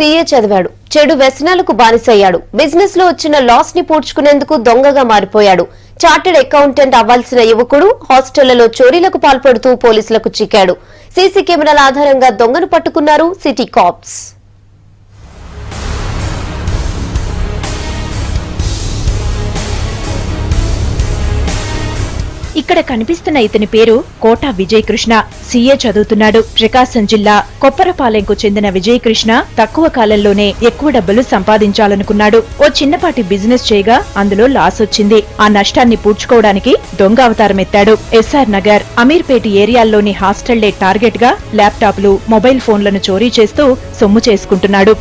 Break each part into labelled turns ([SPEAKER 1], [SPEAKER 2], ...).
[SPEAKER 1] CA చదివాడు, చెడు వ్యసనాలకు బానిసయ్యాడు. బిజినెస్ లో వచ్చిన లాస్ ని పూడ్చుకునేందుకు దొంగగా మారిపోయాడు. చార్టెడ్ అకౌంటెంట్ అవ్వాల్సిన యువకుడు హాస్టళ్లలో చోరీలకు పాల్పడుతూ పోలీసులకు చిక్కాడు. సీసీ కెమెరాల ఆధారంగా దొంగను పట్టుకున్నారు సిటీ కాప్స్.
[SPEAKER 2] ఇక్కడ కనిపిస్తున్న ఇతని పేరు కోట విజయ్ కృష్ణ. సీఏ చదువుతున్నాడు. ప్రకాశం జిల్లా కొప్పరపాలెంకు చెందిన విజయ్ కృష్ణ తక్కువ కాలంలోనే ఎక్కువ డబ్బులు సంపాదించాలనుకున్నాడు. ఓ చిన్నపాటి బిజినెస్ చేయగా అందులో లాస్ వచ్చింది. ఆ నష్టాన్ని పూడ్చుకోవడానికి దొంగ అవతారం ఎత్తాడు. ఎస్ఆర్ నగర్, అమీర్పేట ఏరియాల్లోని హాస్టళ్లే టార్గెట్ గా ల్యాప్టాప్లు, మొబైల్ ఫోన్లను చోరీ చేస్తూ సొమ్ము చేసుకుంటున్నాడు.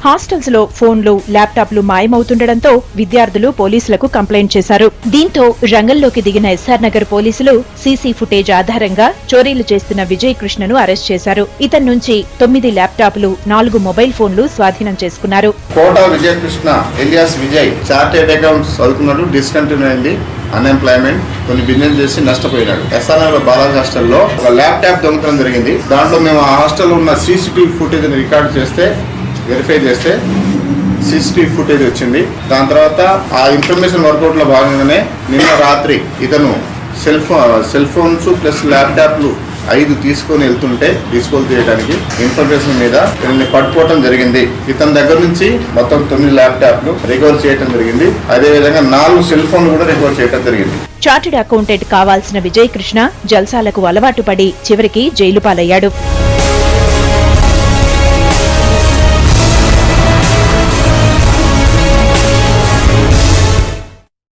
[SPEAKER 2] హాస్టల్స్ లో ఫోన్లు, ల్యాప్టాప్లు మాయమవుతుండటంతో విద్యార్థులు పోలీసులకు కంప్లైంట్ చేశారు. దీంతో రంగంలోకి దిగిన ఎస్ఆర్ నగర్ పోలీసులు సీసీ ఫుటేజ్ ఆధారంగా చోరీలు చేస్తున్న విజయ్ కృష్ణను అరెస్ట్ చేశారు. ఇతని నుంచి 9 ల్యాప్టాప్లు, 4 మొబైల్ ఫోన్లు స్వాధీనం చేసుకున్నారు.
[SPEAKER 3] Kota Vijay Krishna alias Vijay chartered accounts చదువుకున్నాడు. డిస్కంటిన్యూ అయింది, అన్ఎంప్లాయ్మెంట్, కొన్ని బిజినెస్ చేసి నష్టపోయినాడు. ఎస్ఆర్ నగర్ బాలాజీ హాస్టల్లో ఒక ల్యాప్టాప్ దొంగతనం జరిగింది. దాంట్లో మేము ఆ హాస్టల్లో ఉన్న సీసీటీవీ ఫుటేజ్ రికార్డ్ చేస్తే, వెరిఫై చేస్తే సీసీటీవీ ఫుటేజ్ వచ్చింది. దాని తర్వాత ఆ ఇన్ఫర్మేషన్ వర్కౌట్ లో భాగంగానే నిన్న రాత్రి ఇతను సెల్ ఫోన్స్ ప్లస్ ల్యాప్టాప్లు 5 తీసుకొని వెళ్తుంటే డిస్పోజ్ చేయడానికి ఇన్ఫర్మేషన్ మీద ఇతన్ని పట్టుకోవడం జరిగింది. ఇతని దగ్గర నుంచి మొత్తం 9 ల్యాప్టాప్లు రికవర్ చేయడం జరిగింది. అదేవిధంగా 4 సెల్ ఫోన్లు కూడా రికవర్ చేయడం జరిగింది.
[SPEAKER 2] చార్టెడ్ అకౌంటెంట్ కావాల్సిన విజయ్ కృష్ణ జల్సాలకు అలవాటు పడి చివరికి జైలు పాలయ్యాడు.